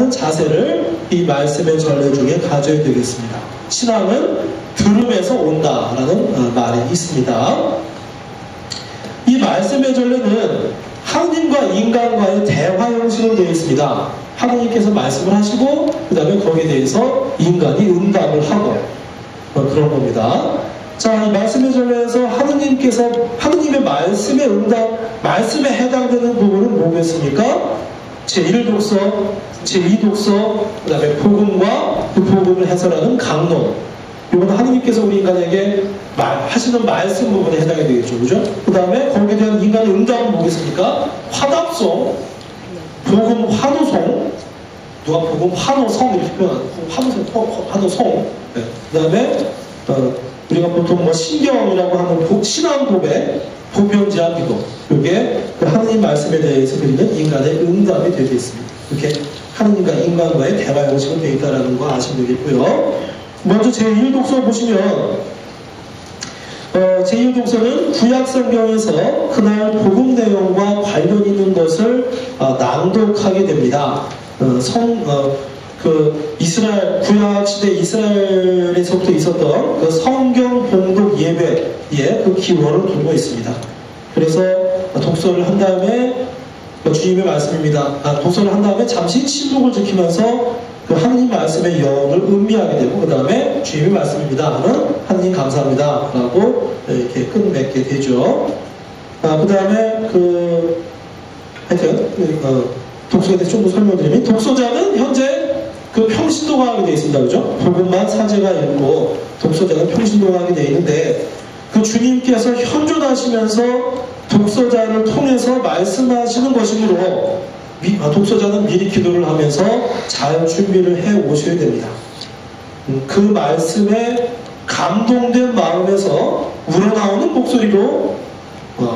하는 자세를 이 말씀의 전례 중에 가져야 되겠습니다. 신앙은 들음에서 온다라는 말이 있습니다. 이 말씀의 전례는 하느님과 인간과의 대화 형식으로 되어 있습니다. 하느님께서 말씀을 하시고 그 다음에 거기에 대해서 인간이 응답을 하고 그런 겁니다. 자, 이 말씀의 전례에서 하느님의 말씀의 응답, 말씀에 해당되는 부분은 뭐겠습니까? 제1독서, 제2독서, 그 다음에 복음과 그 복음을 해설하는 강론. 이건 하느님께서 우리 인간에게 하시는 말씀 부분에 해당이 되겠죠. 그죠? 그 다음에 거기에 대한 인간의 응답은 뭐겠습니까? 화답송, 복음 환호송, 누가 복음 환호성 이렇게 표현하는 환호송. 네. 그 다음에 우리가 보통 신경이라고 하는 신앙 고백, 보편제한 기도. 이게 그 하느님 말씀에 대해서 드리는 인간의 응답이 되어 있습니다. 이렇게 하느님과 인간과의 대화 형식으로 되어 있다는 거 아시면 되겠고요. 먼저 제1독서 보시면 제1독서는 구약성경에서 그날 복음 내용과 관련 있는 것을 낭독하게 됩니다. 구약시대 이스라엘에서부터 있었던 그 성경 봉독 예배의 그 기원을 두고 있습니다. 그래서 독서를 한 다음에 주님의 말씀입니다. 독서를 한 다음에 잠시 침묵을 지키면서 그 하느님 말씀의 영을 음미하게 되고 그 다음에 주님의 말씀입니다 하는 하느님 감사합니다 라고 이렇게 끝맺게 되죠. 그 다음에 독서에 대해서 좀 더 설명드리면 독서자는 현재 그 평신도가 되어 있습니다. 그죠? 복음만 사제가 있고 독서자는 평신도가 되어 있는데 그 주님께서 현존하시면서 독서자를 통해서 말씀하시는 것이므로 독서자는 미리 기도를 하면서 잘 준비를 해 오셔야 됩니다. 그 말씀에 감동된 마음에서 우러나오는 목소리로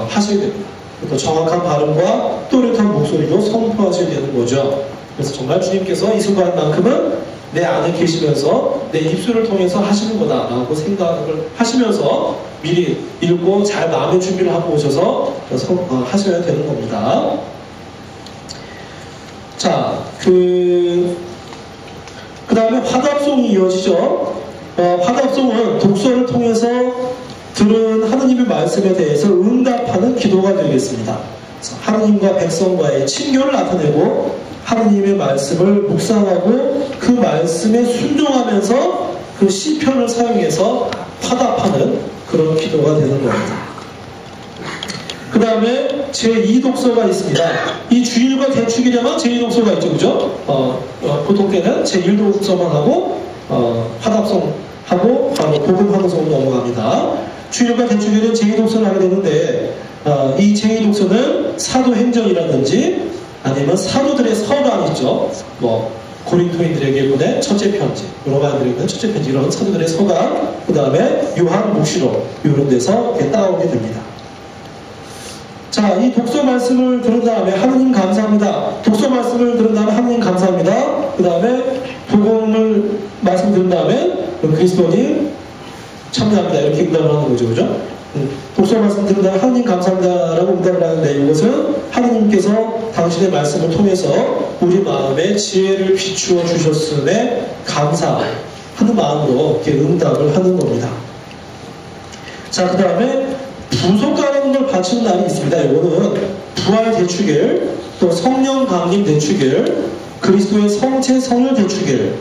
하셔야 됩니다. 또 정확한 발음과 또렷한 목소리로 선포하셔야 되는 거죠. 그래서 정말 주님께서 이 순간만큼은 내 안에 계시면서 내 입술을 통해서 하시는 거다라고 생각을 하시면서 미리 읽고 잘 마음의 준비를 하고 오셔서 하셔야 되는 겁니다. 자, 그 다음에 화답송이 이어지죠. 화답송은 독서를 통해서 들은 하느님의 말씀에 대해서 응답하는 기도가 되겠습니다. 하느님과 백성과의 친교를 나타내고 하느님의 말씀을 묵상하고 그 말씀에 순종하면서 그 시편을 사용해서 화답하는 그런 기도가 되는 겁니다. 그 다음에 제2독서가 있습니다. 이 주일과 대축일에만 제2독서가 있죠. 그죠? 보통 때는 제1독서만 하고 화답송 하고 바로 복음 환호송으로 넘어갑니다. 주일과 대축일은 제2독서를 하게 되는데 이 제2독서는 사도행전이라든지 아니면 사도들의 서간 있죠. 고린토인들에게 보낸 첫째 편지, 로마인들에게 보낸 첫째 편지 이런 사도들의 서간, 그 다음에 요한 묵시록 이런 데서 이렇게 따오게 됩니다. 자, 이 독서 말씀을 들은 다음에 하느님 감사합니다. 독서 말씀을 들은 다음에 하느님 감사합니다. 그 다음에 복음을 말씀 들은 다음에 그리스도님 참여합니다. 이렇게 응답을 하는 거죠. 그죠? 독서 말씀 들은 다음에 하느님 감사합니다라고 응답을 하는데 이것은 하느님께서 당신의 말씀을 통해서 우리 마음에 지혜를 비추어 주셨음에 감사하는 마음으로 이렇게 응답을 하는 겁니다. 자, 그 다음에 부속가라는 걸 바치는 날이 있습니다. 이거는 부활 대축일, 또 성령 강림 대축일, 그리스도의 성체 성혈 대축일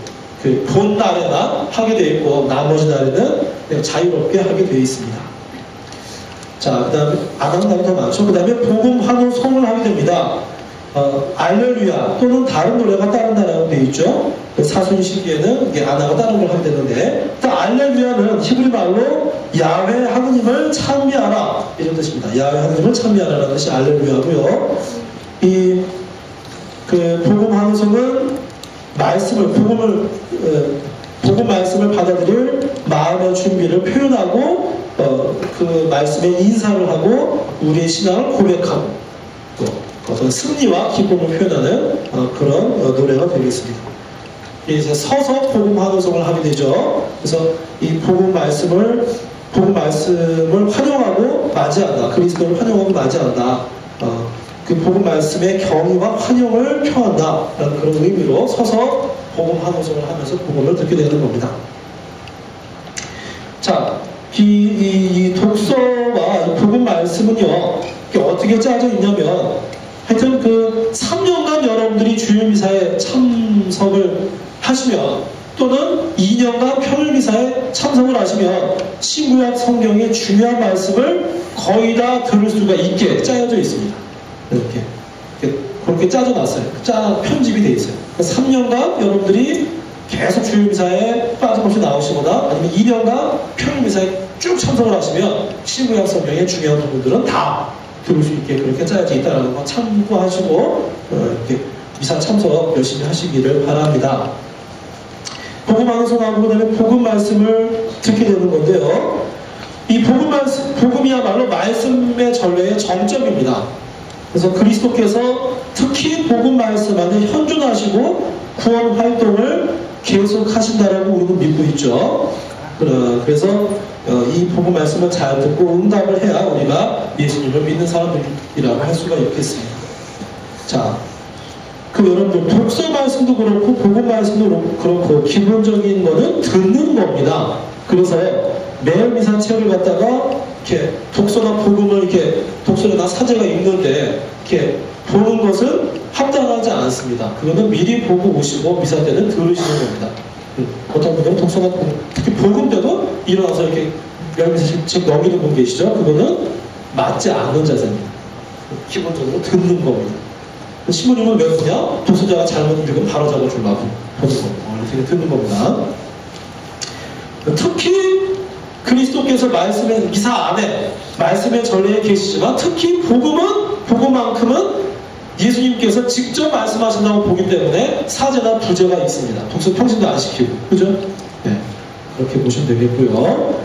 그 본 날에만 하게 되어 있고 나머지 날에는 그냥 자유롭게 하게 되어 있습니다. 자, 그 다음에 안 하는 날이 더 많죠. 그 다음에 복음 환호성을 하게 됩니다. 알렐루야 또는 다른 노래가 다른 나라로 되어 있죠. 사순 시기에는 이게 안 하고 다른 걸 하게 되는데 알렐루야는 히브리 말로 야훼 하느님을 찬미하라 이런 뜻입니다. 야훼 하느님을 찬미하라라는 뜻이 알렐루야고요. 이 그 복음 환호성은 복음 말씀을 받아들일 마음의 준비를 표현하고 그 말씀에 인사를 하고 우리의 신앙을 고백하고 또 어떤 승리와 기쁨을 표현하는 그런 노래가 되겠습니다. 이제 서서 복음 환호성을 하게 되죠. 그래서 이 복음 말씀을 환영하고 맞이한다. 그리스도를 환영하고 맞이한다. 그 복음 말씀의 경의와 환영을 표한다라는 그런 의미로 서서 복음 환호성을 하면서 복음을 듣게 되는 겁니다. 자, 이 독서와 이 복음 말씀은요, 어떻게 짜져 있냐면, 하여튼 그 3년간 여러분들이 주일 미사에 참석을 하시면, 또는 2년간 평일 미사에 참석을 하시면 신구약 성경의 중요한 말씀을 거의 다 들을 수가 있게 짜여져 있습니다. 이렇게 그렇게 짜져 놨어요. 편집이 돼 있어요. 3년간 여러분들이 계속 주일 미사에 빠짐없이 나오시거나 아니면 2년간 평일 미사에 쭉 참석을 하시면 신구약 성경의 중요한 부분들은 다 들을 수 있게 그렇게 짜여져 있다는 거 참고하시고 이렇게 미사 참석 열심히 하시기를 바랍니다. 복음 방송하고 그다음에 복음 말씀을 듣게 되는 건데요. 이 복음이야말로 말씀의 전례의 정점입니다. 그래서 그리스도께서 특히 복음 말씀 안에 현존하시고 구원 활동을 계속하신다라고 우리는 믿고 있죠. 그래서 이 복음 말씀을 잘 듣고 응답을 해야 우리가 예수님을 믿는 사람들이라고 할 수가 있겠습니다. 자, 여러분들 독서 말씀도 그렇고 복음 말씀도 그렇고 기본적인 거는 듣는 겁니다. 그래서 매일 미사체를 갖다가 이렇게 독서나 복음을 이렇게 독서나 사제가 읽는데 이렇게 보는 것은 합당하지 않습니다. 그거는 미리 보고 오시고 미사 때는 들으시는 겁니다. 어떤 분들은 독서나 특히 복음 때도 일어나서 이렇게 매일 미사책 넘기는 분 계시죠? 그거는 맞지 않는 자세입니다. 기본적으로 듣는 겁니다. 신부님은 왜 그냥 독서자가 잘못 읽으면 바로 잡아주려고 보는 겁니다. 이렇게 듣는 겁니다. 특히 그리스도께서 말씀의 미사 안에 말씀의 전례에 계시지만 특히 복음만큼은 예수님께서 직접 말씀하신다고 보기 때문에 사제나 부제가 있습니다. 독서 평신도 안 시키고, 그죠? 네, 그렇게 보시면 되겠고요.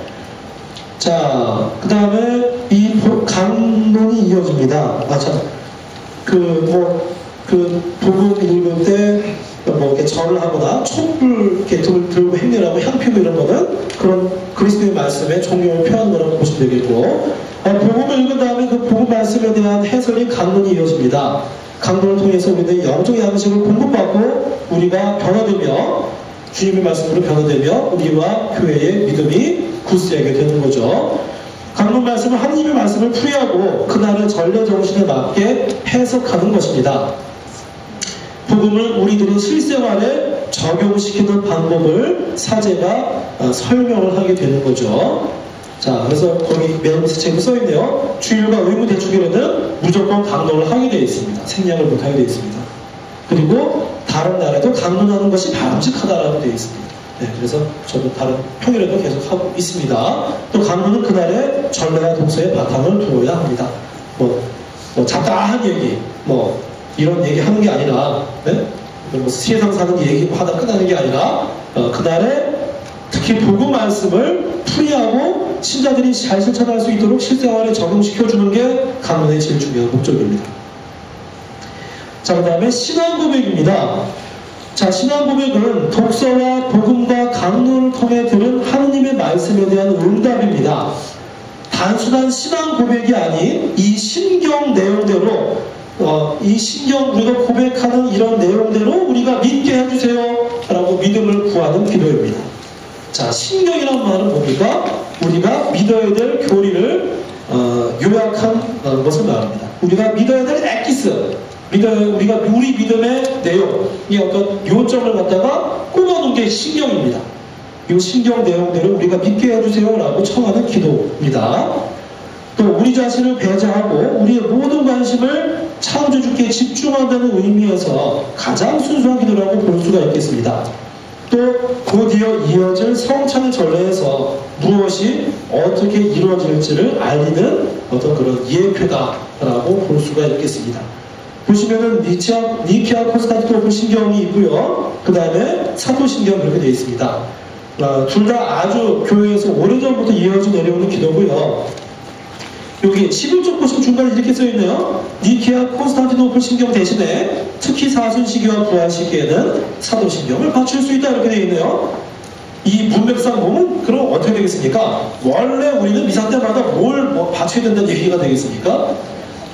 자, 그 다음에 이 강론이 이어집니다. 복음 읽을 때, 이렇게 절을 하거나 촛불 이렇게 들고 행렬하고 향 피우고 이런 거는 그런 그리스도의 말씀의 종용을 표하는 거라고 보시면 되겠고, 복음을 읽은 다음에 그 복음 말씀에 대한 해설이 강론이 이어집니다. 강론을 통해서 우리는 영적 양식을 공급받고 우리가 변화되며 주님의 말씀으로 변화되며 우리와 교회의 믿음이 굳세게 되는 거죠. 강론 말씀은 하나님의 말씀을 풀이하고 그날의 전례 정신에 맞게 해석하는 것입니다. 복음을 우리들의 실생활에 적용시키는 방법을 사제가 설명을 하게 되는 거죠. 자, 그래서 거기 매일미사책에 써있네요. 주일과 의무 대축일에는 무조건 강론을 하게 되어 있습니다. 생략을 못하게 되어 있습니다. 그리고 다른 날에도 강론하는 것이 바람직하다라고 되어 있습니다. 네, 그래서 저도 다른 평일에도 계속 하고 있습니다. 또 강론은 그날의 전례와 독서의 바탕을 두어야 합니다. 잡다한 얘기, 이런 얘기 하는 게 아니라, 네? 세상 사는 얘기 하다 끝나는 게 아니라, 그날에 특히 복음 말씀을 풀이하고 신자들이 잘 실천할 수 있도록 실생활에 적용시켜주는 게 강론의 제일 중요한 목적입니다. 자, 그 다음에 신앙 고백입니다. 자, 신앙 고백은 독서와 복음과 강론을 통해 들은 하느님의 말씀에 대한 응답입니다. 단순한 신앙 고백이 아닌 이 신경 내용대로 이 신경 우리가 고백하는 이런 내용대로 우리가 믿게 해주세요 라고 믿음을 구하는 기도입니다. 자, 신경이란 말은 뭡니까? 우리가 믿어야 될 교리를 요약한 것을 말합니다. 우리가 믿어야 될 엑기스, 우리가 우리 믿음의 내용, 이 어떤 요점을 갖다가 꼽아놓은 게 신경입니다. 이 신경 내용대로 우리가 믿게 해주세요 라고 청하는 기도입니다. 또 우리 자신을 배제하고 우리의 모든 관심을 창조주께 집중한다는 의미에서 가장 순수한 기도라고 볼 수가 있겠습니다. 또 곧이어 이어질 성찬의 전례에서 무엇이 어떻게 이루어질지를 알리는 어떤 그런 예표다라고 볼 수가 있겠습니다. 보시면은 니케아 콘스탄티노플 신경이 있고요. 그 다음에 사도신경 그렇게 되어 있습니다. 둘 다 아주 교회에서 오래전부터 이어져 내려오는 기도고요. 여기 11쪽 보시면 중간에 이렇게 써있네요. 니케아 콘스탄티노플 신경 대신에 특히 사순시기와 부활시기에는 사도신경을 바칠 수 있다 이렇게 되어 있네요. 이 문맥상 보면 그럼 어떻게 되겠습니까? 원래 우리는 미사 때마다 뭘 바쳐야 된다는 얘기가 되겠습니까?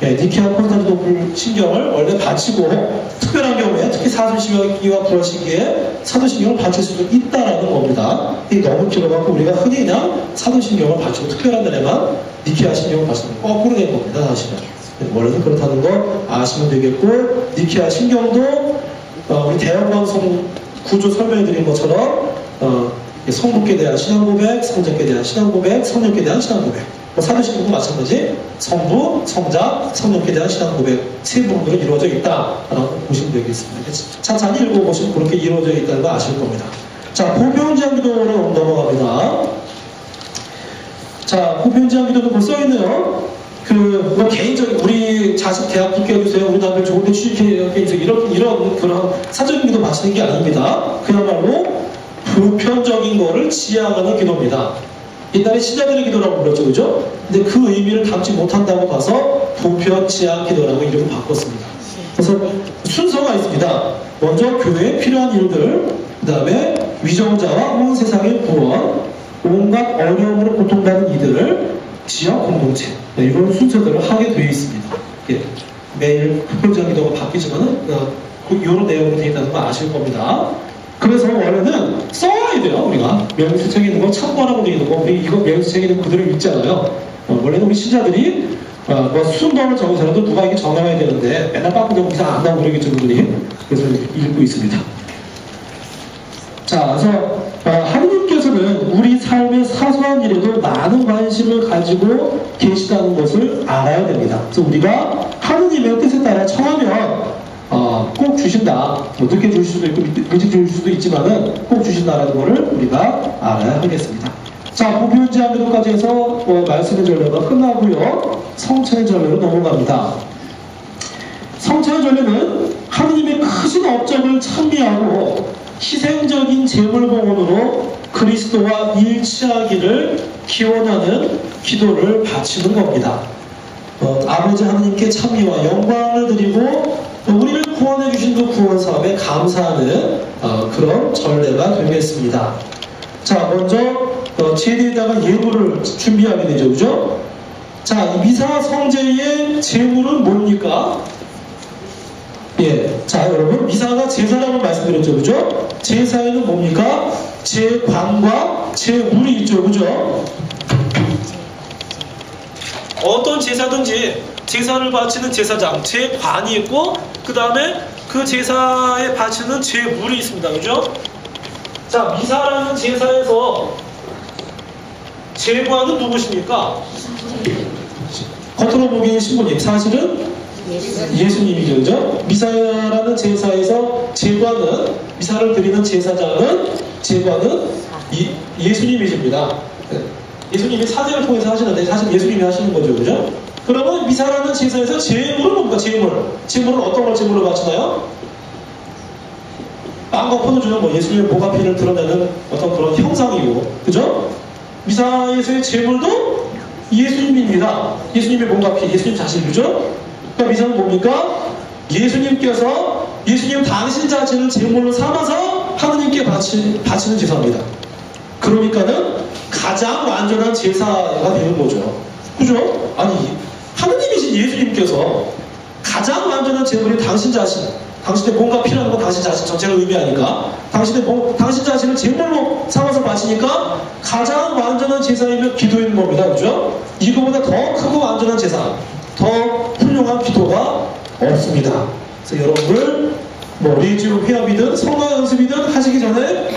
니케아 콘스탄티노플 신경을 원래 바치고 특별한 경우에 특히 사순시기와 구월시기에 사도신경을 바칠 수도 있다라는 겁니다. 이게 너무 길어갖고 우리가 흔히 그냥 사도신경을 바치고 특별한 날에만 니케아 신경을 바치는 거꾸로 된 겁니다. 사실은. 원래는 그렇다는 거 아시면 되겠고, 니케아 신경도 우리 대형방송 구조 설명해드린 것처럼 성부께 대한 신앙고백, 성자께 대한 신앙고백, 성령께 대한 신앙고백. 사도신경도 마찬가지 성부, 성자, 성령께 대한 신앙고백 세 부분으로 이루어져 있다라고 보시면 되겠습니다. 차차히 읽어보시면 그렇게 이루어져 있다는 거 아실 겁니다. 자, 보편제한기도로 넘어갑니다. 자, 보편제한기도도 뭐 써있네요. 개인적인, 우리 자식 대학 붙게 해주세요. 우리 남들 좋은데 취직해 해주세요. 이런 그런 사적인 기도 바치는 게 아닙니다. 그야말로 보편적인 거를 지향하는 기도입니다. 옛날에 신자들의 기도라고 불렀죠, 그죠? 근데 그 의미를 담지 못한다고 봐서 보편 지향 기도라고 이름을 바꿨습니다. 그래서 순서가 있습니다. 먼저 교회에 필요한 일들, 그 다음에 위정자와 온 세상의 구원, 온갖 어려움으로 고통받는 이들을 지역 공동체, 이런 순서대로 하게 되어 있습니다. 예, 매일 보편지향 기도가 바뀌지만은 이런 내용으로 되어 있다는 거 아실 겁니다. 그래서 원래는 써야 돼요. 우리가 명수책에 있는 거 참고하라고 되어 있는 거, 우리 이거 명수책에 있는 거 그대로 읽잖아요. 원래는 우리 신자들이 순번을 적어서라도 누가 이게 정해야 되는데 맨날 바꾸려고 기사 안 나오고 그러겠죠, 그분이. 그래서 읽고 있습니다. 자, 그래서 하느님께서는 우리 삶의 사소한 일에도 많은 관심을 가지고 계시다는 것을 알아야 됩니다. 그래서 우리가 하느님의 뜻에 따라 청하면 꼭 주신다. 뭐 늦게 줄 수도 있고 일찍 줄 수도 있지만은 꼭 주신다라는 것을 우리가 알아야 하겠습니다. 자, 보편제한 기도까지 해서 말씀의 전례가 끝나고요. 성찬의 전례로 넘어갑니다. 성찬의 전례는 하느님의 크신 업적을 찬미하고 희생적인 제물봉헌으로 그리스도와 일치하기를 기원하는 기도를 바치는 겁니다. 아버지 하느님께 찬미와 영광을 드리고 우리를 구원해 주신 그 구원 사업에 감사하는 그런 전례가 되겠습니다. 자, 먼저 제대에다가 예물을 준비하게 되죠, 그죠? 자, 이 미사 성제의 제물은 뭡니까? 예, 자, 여러분, 미사가 제사라고 말씀드렸죠, 그죠? 제사에는 뭡니까? 제관과 제물이 있죠, 그죠? 어떤 제사든지 제사를 바치는 제사장, 제관이 있고, 그 다음에 그 제사에 바치는 제물이 있습니다, 그죠? 자, 미사라는 제사에서 제관은 누구십니까? 겉으로 보기엔 신부님, 사실은 예수님이죠, 그죠? 미사라는 제사에서 제관은, 미사를 드리는 제사장은, 제관은 예수님이십니다. 예수님이 사제를 통해서 하시는데 사실 예수님이 하시는 거죠, 그죠? 그러면 미사라는 제사에서 제물은 뭡니까? 제물은 어떤 걸 제물로 바치나요? 빵과 포도주는 뭐 예수님의 목앞핀을 드러내는 어떤 그런 형상이고, 그죠? 미사에서의 제물도 예수님입니다. 예수님의 목앞핀, 예수님 자신, 그죠? 그러니까 미사는 뭡니까? 예수님께서 예수님 당신 자신을 제물로 삼아서 하느님께 바치는 제사입니다. 그러니까는 가장 완전한 제사가 되는 거죠. 그죠? 아니, 하느님이신 예수님께서 가장 완전한 제물이 당신 자신, 당신의 뭔가 필요한 건 당신 자신 전체를 의미하니까 당신 자신을 제물로 삼아서 바치니까 가장 완전한 제사이며 기도인 겁니다. 그죠? 이거보다 더 크고 완전한 제사, 더 훌륭한 기도가 없습니다. 그래서 여러분들 레지오 회합이든 성가 연습이든 하시기 전에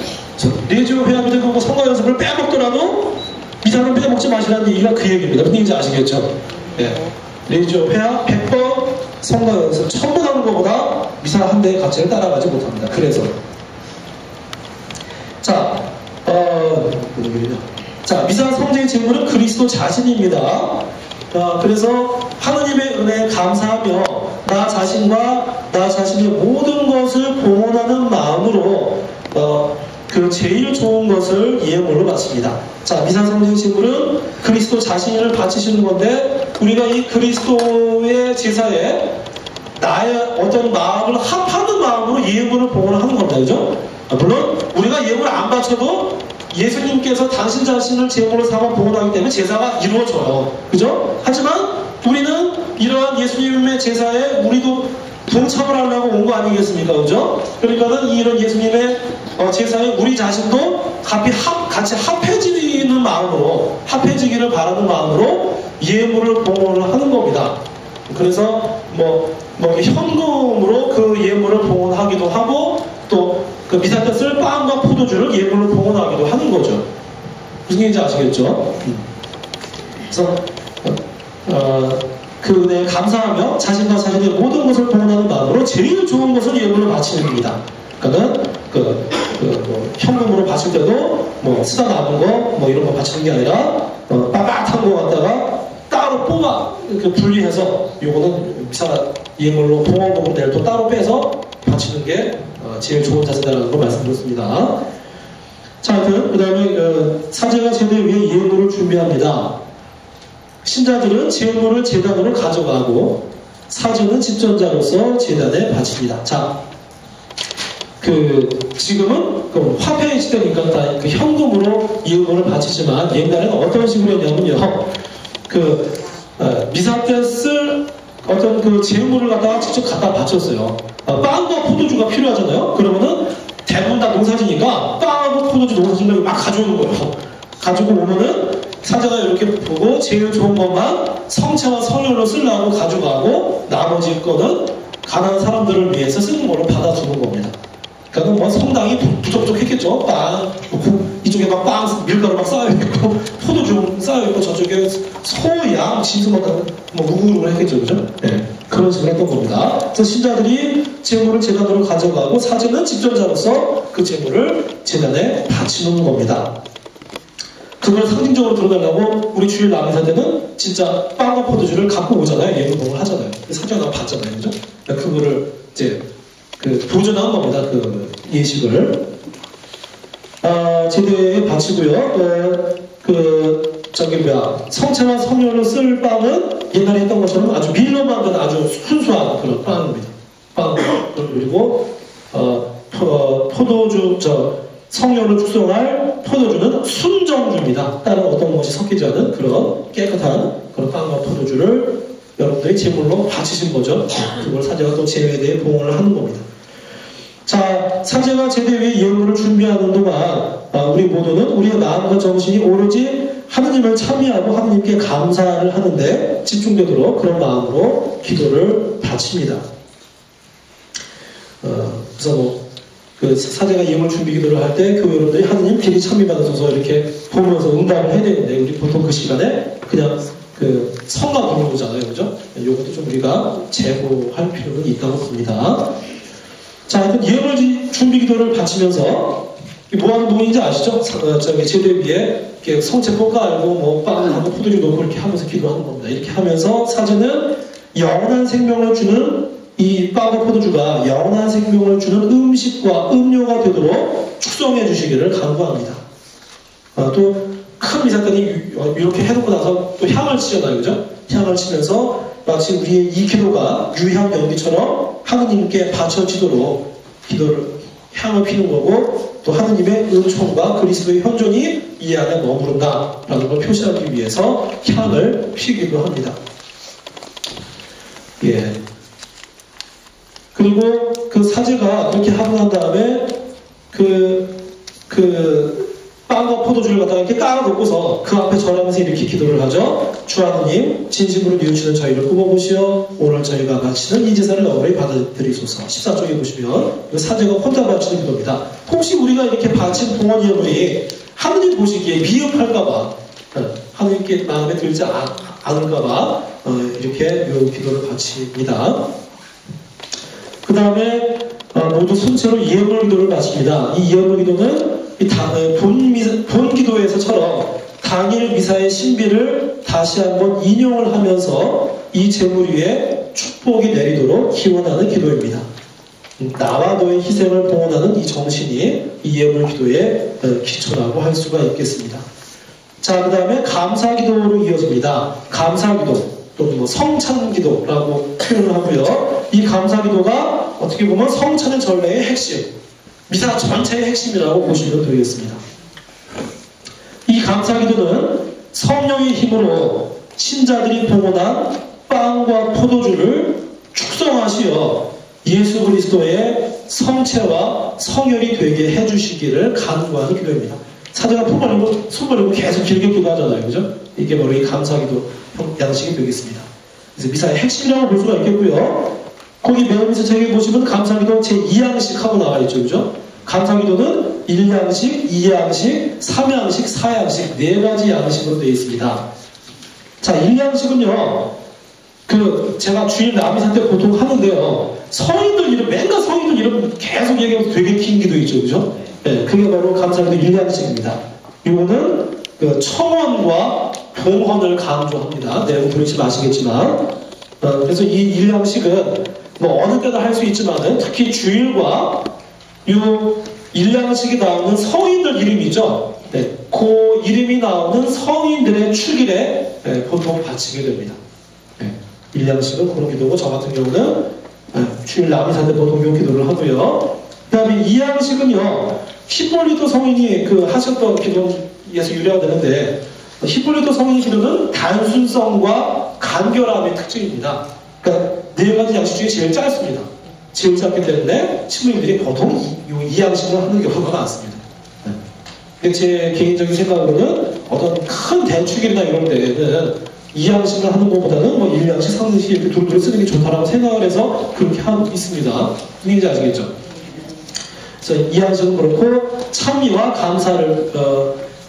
레지오 회합이든 성가 연습을 빼먹더라도 미사는 빼먹지 마시라는 얘기가 그 얘기입니다. 무슨 얘기인지 아시겠죠? 네. 레지오 회합 100번, 성가 연습 1000번 하는 것보다 미사 한 대의 가치를 따라가지 못합니다. 그래서 자, 미사 성제의 제물은 그리스도 자신입니다. 그래서 하느님의 은혜에 감사하며 나 자신과 나 자신의 모든 것을 봉헌하는 마음으로 그 제일 좋은 것을 예물로 바칩니다. 자, 미사 성제의 제물은 그리스도 자신을 바치시는 건데 우리가 이 그리스도의 제사에 나의 어떤 마음을 합하는 마음으로 예물을 봉헌하는 겁니다. 그죠? 물론 우리가 예물을 안 바쳐도 예수님께서 당신 자신을 제물로 삼아 봉헌하기 때문에 제사가 이루어져요. 그죠? 하지만 우리는 이러한 예수님의 제사에 우리도 동참을 하려고 온 거 아니겠습니까? 그죠? 그러니까는 이런 예수님의 제사에 우리 자신도 같이 합해지는 마음으로, 합해지기를 바라는 마음으로 예물을 봉헌을 하는 겁니다. 그래서 현금으로 그 예물을 봉헌하기도 하고, 또 그 미사 때 쓸 빵과 포도주를 예물로 봉헌하기도 하는 거죠. 무슨 얘기인지 아시겠죠? 그래서 그 은혜에 감사하며 자신과 자신의 모든 것을 봉헌하는 마음으로 제일 좋은 것을 예물로 바치는 겁니다. 그러니까는 현금으로 바칠 때도 쓰다 남은 거 이런 거 바치는 게 아니라 빳빳한 거 갖다가 따로 뽑아 분리해서 요거는 미사 예물로 봉헌금을 낼 또 따로 빼서 바치는 게 제일 좋은 자세다라는 걸 말씀드렸습니다. 자, 하여튼 그 다음에 사제가 제대 위에 예물을 준비합니다. 신자들은 제물을 제단으로 가져가고 사제는 집전자로서 제단에 바칩니다. 자, 지금은 화폐의 시대니까 다 현금으로 예물을 바치지만 옛날에는 어떤 식으로 했냐면요, 미사 때 쓸 어떤 제물을 갖다가 직접 갖다 바쳤어요. 빵과 포도주가 필요하잖아요. 그러면은 대부분 다 농사지니까 빵하고 포도주 농사지려고 막 가져오는 거예요. 가지고 오면은 사제가 이렇게 보고 제일 좋은 것만 성체와 성혈로 쓰려고 가져가고 나머지 거는 가난한 사람들을 위해서 쓰는 걸로 받아주는 겁니다. 그러니까 성당이 부족했겠죠. 빵, 이쪽에 막 빵, 밀가루 막 쌓여있고, 포도주 쌓여있고, 저쪽에 소, 양, 짐승 막 우글우글 했겠죠. 그죠? 네. 그런 식으로 했던 겁니다. 그래서 신자들이 제물을 제단으로 가져가고 사제는 집전자로서 그 제물을 제단에 바치는 겁니다. 그걸 상징적으로 드러내려고 우리 주일 남이사 때는 진짜 빵과 포도주를 갖고 오잖아요. 예물봉을 하잖아요. 상징적으로 봤잖아요. 그죠? 그거를 이제 보존한 겁니다. 그 예식을. 제대에 바치고요. 성체와 성혈로 쓸 빵은 옛날에 했던 것처럼 아주 밀로 만든 아주 순수한 그런 빵입니다. 빵. 그리고, 포도주, 성혈을 축성할 포도주는 순정주입니다. 다른 어떤 것이 섞이지 않은 그런 깨끗한 그런 빵과 포도주를 여러분들이 제물로 바치신 거죠. 그걸 사제가 또 제회대에 봉헌을 하는 겁니다. 자, 사제가 제대 위에 예물을 준비하는 동안 우리 모두는 우리의 마음과 정신이 오로지 하느님을 참여하고 하느님께 감사를 하는데 집중되도록 그런 마음으로 기도를 바칩니다. 그래서 사제가 예물 준비 기도를 할 때 교회 여러분들이 하느님 길이 참여받아서 이렇게 보면서 응답을 해야 되는데 우리 보통 그 시간에 그냥 성가 부르잖아요. 그죠? 이것도 좀 우리가 제고할 필요는 있다고 봅니다. 자, 하여튼 예물 준비 기도를 바치면서 뭐 하는 동인지 아시죠? 제대 위에 이렇게 성체포 깔고 빵하고 포도주 넣고 이렇게 하면서 기도하는 겁니다. 이렇게 하면서 사제는 영원한 생명을 주는 이 빵과 포도주가 영원한 생명을 주는 음식과 음료가 되도록 축성해 주시기를 간구합니다. 또 큰 미사 때는 이렇게 해놓고 나서 또 향을 치잖아요. 그죠? 향을 치면서 마치 우리의 이 기도가 유향 연기처럼 하느님께 바쳐지도록 향을 피는 거고 또 하느님의 은총과 그리스도의 현존이 이 안에 머무른다라는 걸 표시하기 위해서 향을 피기도 합니다. 예. 그리고 그 사제가 그렇게 하고 난 다음에 빵과 포도주를 갖다가 이렇게 따라 놓고서 그 앞에 절하면서 이렇게 기도를 하죠. 주 하느님, 진심으로 뉘우치는 저희를 굽어보시어 오늘 저희가 바치는 이 제사를 어머니 받아들이소서. 14쪽에 보시면 사제가 혼자 바치는 기도입니다. 혹시 우리가 이렇게 바친 봉헌 예물이 하느님 보시기에 미흡할까봐 하느님께 마음에 들지 않을까봐 이렇게 이 기도를 바칩니다. 그 다음에 모두 순체로 예물 기도를 바칩니다. 이 예물 기도는 본 기도에서처럼 당일 미사의 신비를 다시 한번 인용을 하면서 이 제물 위에 축복이 내리도록 기원하는 기도입니다. 나와 너의 희생을 봉헌하는 이 정신이 이 예물 기도의 기초라고 할 수가 있겠습니다. 자, 그 다음에 감사 기도로 이어집니다. 감사 기도 또는 성찬 기도라고 표현을 하고요. 이 감사 기도가 어떻게 보면 성찬의 전례의 핵심, 미사 전체의 핵심이라고 보시면 되겠습니다. 이 감사 기도는 성령의 힘으로 신자들이 봉헌한 빵과 포도주를 축성하시어 예수 그리스도의 성체와 성혈이 되게 해주시기를 간구하는 기도입니다. 사제가 손 벌리고 계속 길게 기도하잖아요. 그죠? 이게 바로 이 감사기도 양식이 되겠습니다. 그래서 미사의 핵심이라고 볼 수가 있겠고요. 거기 매운미사 책에 보시면 감사기도 제2양식 하고 나와 있죠. 그죠? 감사기도는 1양식, 2양식, 3양식, 4양식, 4가지 양식으로 되어 있습니다. 자, 1양식은요, 제가 주일 남이사 때 보통 하는데요, 성인들 이름, 맨날 성인들 이름 계속 얘기하면서 되게 긴 기도 있죠. 그죠? 네, 그게 바로 감사기도 1양식입니다. 이거는 청원과 봉헌을 강조합니다. 내용 들으시면 아시겠지만. 그래서 이 1양식은 뭐 어느 때나 할 수 있지만은 특히 주일과 요 1양식이 나오는 성인들 이름이죠. 네, 그 이름이 나오는 성인들의 축일에 보통 바치게 됩니다. 네, 1양식은 그런 기도고, 저 같은 경우는 주일 남이사 때 보통 요 기도를 하고요. 그 다음에 2양식은요, 히폴리토 성인이 하셨던 기도에서 유래가 되는데, 히폴리토 성인 기도는 단순성과 간결함의 특징입니다. 그러니까 4가지 양식 중에 제일 짧습니다. 제일 짧기 때문에 신부님들이 보통 이 양식을 하는 경우가 많습니다. 근데 제 개인적인 생각으로는 어떤 큰 대축일이나 이런 데에는 이 양식을 하는 것보다는 뭐 1양식, 3양식 이렇게 둘둘 쓰는 게 좋다라고 생각을 해서 그렇게 하고 있습니다. 무슨 아시겠죠? 그래서 이 양식은 그렇고 찬미와 감사를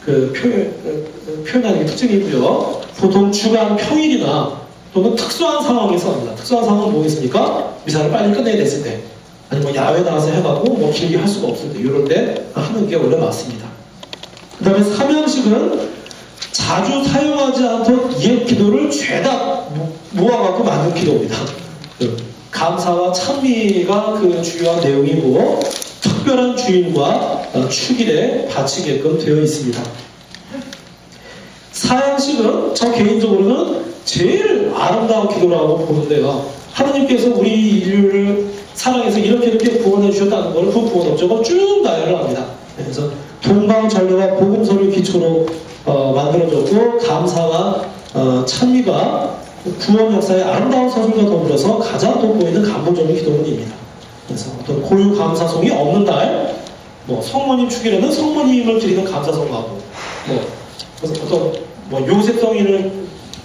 표현하는 게 특징이고요. 보통 주간 평일이나 또는 특수한 상황에서 합니다. 특수한 상황은 뭐겠습니까? 미사를 빨리 끝내야 됐을 때, 아니면 야외 나가서 해가고 뭐 길게 할 수가 없을 때, 이럴 때 하는 게 원래 맞습니다. 그 다음에 3양식은 자주 사용하지 않던 옛 기도를 죄다 모아갖고 만든 기도입니다. 감사와 찬미가 주요한 내용이고, 특별한 주일과 축일에 바치게끔 되어 있습니다. 4양식은 저 개인적으로는 제일 아름다운 기도라고 보는데요. 하나님께서 우리 인류를 사랑해서 이렇게 구원해 주셨다는 걸, 그 구원 업적을 쭉 나열을 합니다. 그래서 동방전례와 복음서를 기초로 만들어졌고, 감사와 찬미가 구원 역사의 아름다운 서술과 더불어서 가장 돋보이는 감동적인 기도문입니다. 그래서 어떤 고유 감사송이 없는 날, 뭐 성모님 축일에는 성모님을 드리는 감사송하고, 그래서 어떤 요셉성인을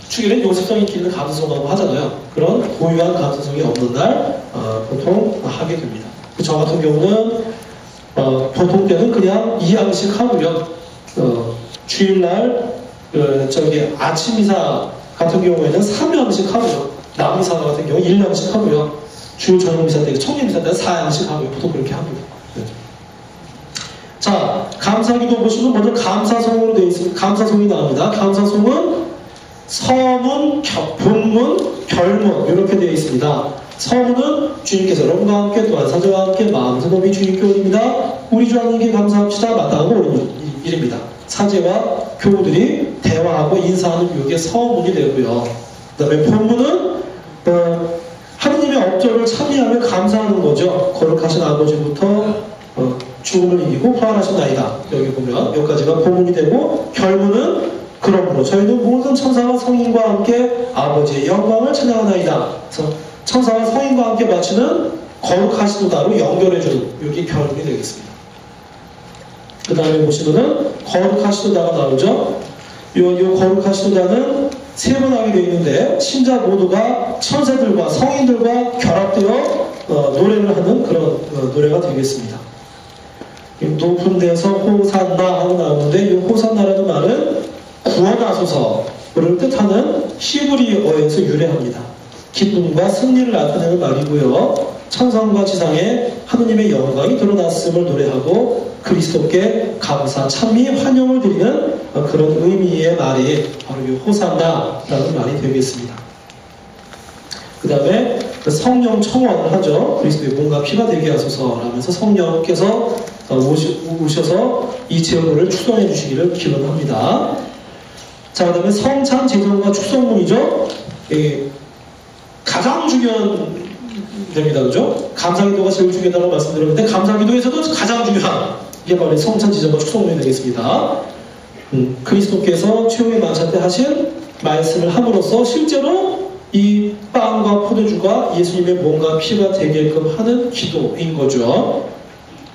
축일엔 요셉성이 기는 감사송하고 하잖아요. 그런 고유한 감사송이 없는 날 보통 하게 됩니다. 저 같은 경우는 보통 때는 그냥 2양식 하고요. 주일날 아침 미사 같은 경우에는 3양식 하고요. 남미사 같은 경우 1양식 하고요. 주일 저녁 미사 때, 청년 미사 때는 4양식 하고요. 보통 그렇게 합니다. 네. 자, 감사기도 보시면 먼저 감사송으로 되어 있습니다. 감사송이 나옵니다. 감사송은 서문, 본문, 결문 이렇게 되어 있습니다. 서문은 주님께서 여러분과 함께 또한 사제와 함께 마음에서 높이 주님께 올립니다. 우리 주 하나님께 감사합시다. 마땅하고 옳은 일입니다. 사제와 교우들이 대화하고 인사하는 이게 서문이 되고요. 그 다음에 본문은 하느님의 업적을 참여하며 감사하는 거죠. 거룩하신 아버지부터 죽음을 이기고 부활하셨나이다. 여기 보면 여기까지가 본문이 되고, 결문은 그러므로 저희는 모든 천사와 성인과 함께 아버지의 영광을 찬양하나이다. 그래서 천사와 성인과 함께 바치는 거룩하시도다로 연결해주는 여기 결문이 되겠습니다. 그 다음에 보시면은 거룩하시도다가 나오죠. 요 거룩하시도다는 세 번 하게 되어 있는데, 신자 모두가 천사들과 성인들과 결합되어 노래를 하는 그런 노래가 되겠습니다. 높은 데서 호산나 하고 나오는데, 이 호산나라는 말은 구원하소서를 뜻하는 히브리어에서 유래합니다. 기쁨과 승리를 나타내는 말이고요. 천상과 지상에 하느님의 영광이 드러났음을 노래하고 그리스도께 감사, 찬미, 환영을 드리는 그런 의미의 말이 바로 이 호산나라는 말이 되겠습니다. 그 다음에 성령 청원을 하죠. 그리스도의 몸과 피가 되게 하소서라면서 성령께서 오셔서 이 제물을 축성해 주시기를 기원합니다. 자, 그 다음에 성찬, 제정과 축성문이죠. 가장 중요한 됩니다. 그죠? 감사기도가 제일 중요하다고 말씀드렸는데, 감사기도에서도 가장 중요한 이게 바로 성찬, 제정과 축성문이 되겠습니다. 그리스도께서 최후의 만찬 때 하신 말씀을 함으로써 실제로 이 빵과 포도주가 예수님의 몸과 피가 되게끔 하는 기도인 거죠.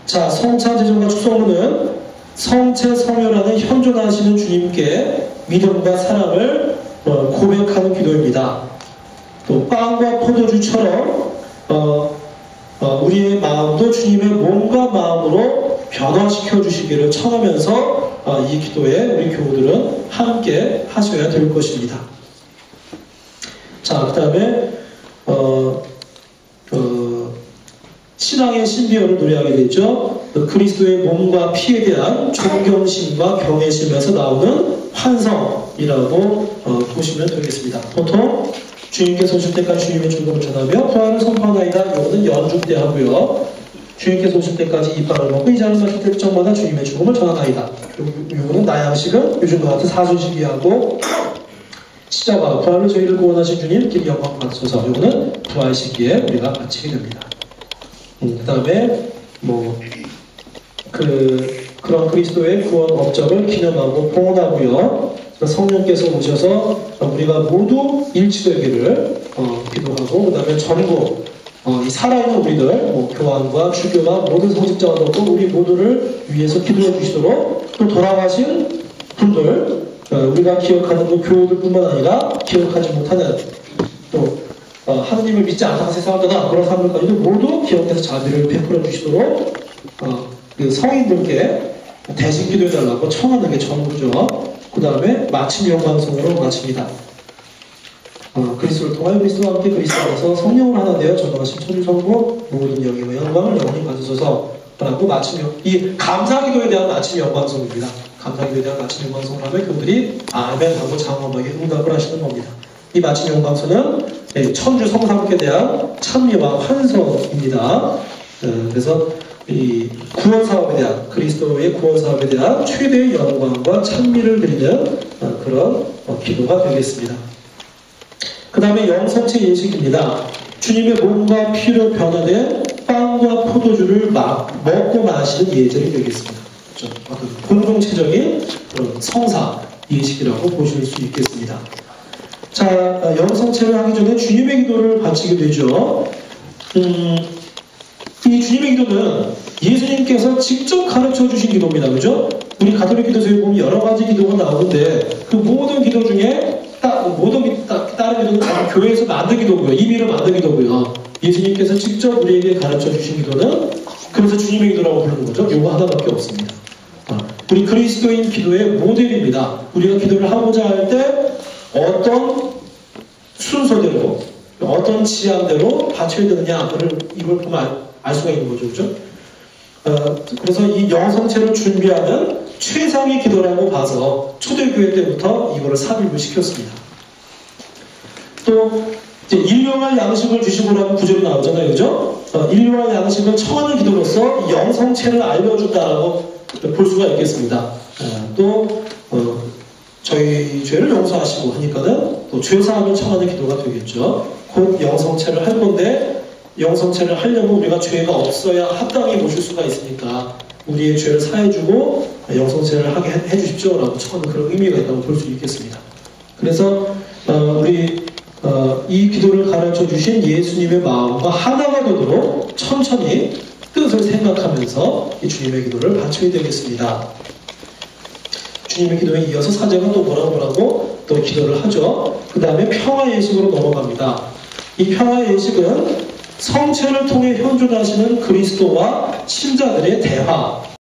자, 성찬 제전과 축성문은 성체 성혈하는 현존하시는 주님께 믿음과 사랑을 고백하는 기도입니다. 또 빵과 포도주처럼 우리의 마음도 주님의 몸과 마음으로 변화시켜 주시기를 청하면서 이 기도에 우리 교우들은 함께 하셔야 될 것입니다. 자, 그 다음에 신앙의 신비어를 노래하게 되죠. 그리스도의 몸과 피에 대한 존경심과 경외심에서 나오는 환성이라고 보시면 되겠습니다. 보통 주님께서 오실 때까지 주님의 죽음을 전하며 부활을 선포하나이다. 이거는 연중 때 하고요. 주님께서 오실 때까지 이 빵을 먹고 이 잔을 마실 때적마다 주님의 죽음을 전하나이다. 이거는 나양식은 요즘과 같은 사순식이하고 십자가 부활로 저희를 구원하신 주님께 영광 받으소서. 이거는 부활 시기에 우리가 마치게 됩니다. 그 다음에 그런 그리스도의 구원 업적을 기념하고 봉헌하고요. 성령께서 오셔서 우리가 모두 일치되기를 기도하고, 그 다음에 전국 이 살아있는 우리들, 교황과 주교와 모든 성직자도 없고 우리 모두를 위해서 기도해 주시도록, 또 돌아가신 분들, 우리가 기억하는 그 교우들뿐만 아니라 기억하지 못하는 또 하느님을 믿지 않다가 세상하거나 그런 사람들까지도 모두 기억해서 자비를 베풀어 주시도록 그 성인들께 대신 기도해달라고 청하는 게 전부죠. 그 다음에 마침 영광성으로 마칩니다. 그리스도를 통하여 그리스도와 함께 그리스도 안에서 성령을 하나 되어 전능하신 천주성부 모든 영예와 영광을 영원히 받으소서 라고 이 감사기도에 대한 마침 영광성입니다. 감사기도에 대한 마침 영광성을 하면 교우들이 아멘 하고 장엄하게 응답을 하시는 겁니다. 이 마침 영광성은 천주 성삼께 대한 찬미와 환성입니다. 그래서 이 구원 사업에 대한, 그리스도의 구원 사업에 대한 최대의 영광과 찬미를 드리는 그런 기도가 되겠습니다. 그 다음에 영성체 예식입니다. 주님의 몸과 피로 변화된 빵과 포도주를 먹고 마시는 예절이 되겠습니다. 그렇죠? 어떤 공동체적인 그런 성사 예식이라고 보실 수 있겠습니다. 자, 영성체를 하기 전에 주님의 기도를 바치게 되죠. 이 주님의 기도는 예수님께서 직접 가르쳐 주신 기도입니다. 그죠? 우리 가톨릭 기도서에 보면 여러 가지 기도가 나오는데 그 모든 기도 중에 다른 기도는 다 교회에서 만든 기도고요. 임의로 만든 기도고요. 예수님께서 직접 우리에게 가르쳐 주신 기도는 그래서 주님의 기도라고 부르는 거죠. 이거 하나밖에 없습니다. 우리 그리스도인 기도의 모델입니다. 우리가 기도를 하고자 할 때 어떤 순서대로 어떤 지향대로 바쳐야 되느냐 이걸 보면 알 수가 있는 거죠. 그죠? 그래서 이 영성체를 준비하는 최상의 기도라고 봐서 초대교회 때부터 이거를 삽입을 시켰습니다. 또 이제 일용할 양식을 주시고라는 구절이 나오잖아요. 그죠? 일용할 양식을 청하는 기도로서 영성체를 알려준다라고 볼 수가 있겠습니다. 또 저희 죄를 용서하시고 하니까는 또 죄사함을 청하는 기도가 되겠죠. 곧 영성체를 할 건데 영성체를 하려면 우리가 죄가 없어야 합당히 모실 수가 있으니까 우리의 죄를 사해주고 영성체를 하게 해주십시오 라고 청하는 그런 의미가 있다고 볼 수 있겠습니다. 그래서 우리 이 기도를 가르쳐 주신 예수님의 마음과 하나가 되도록 천천히 뜻을 생각하면서 이 주님의 기도를 바쳐야 되겠습니다. 주님의 기도에 이어서 사제가 또 뭐라고 또 기도를 하죠. 그 다음에 평화 예식으로 넘어갑니다. 이 평화 예식은 성체를 통해 현존하시는 그리스도와 신자들의 대화,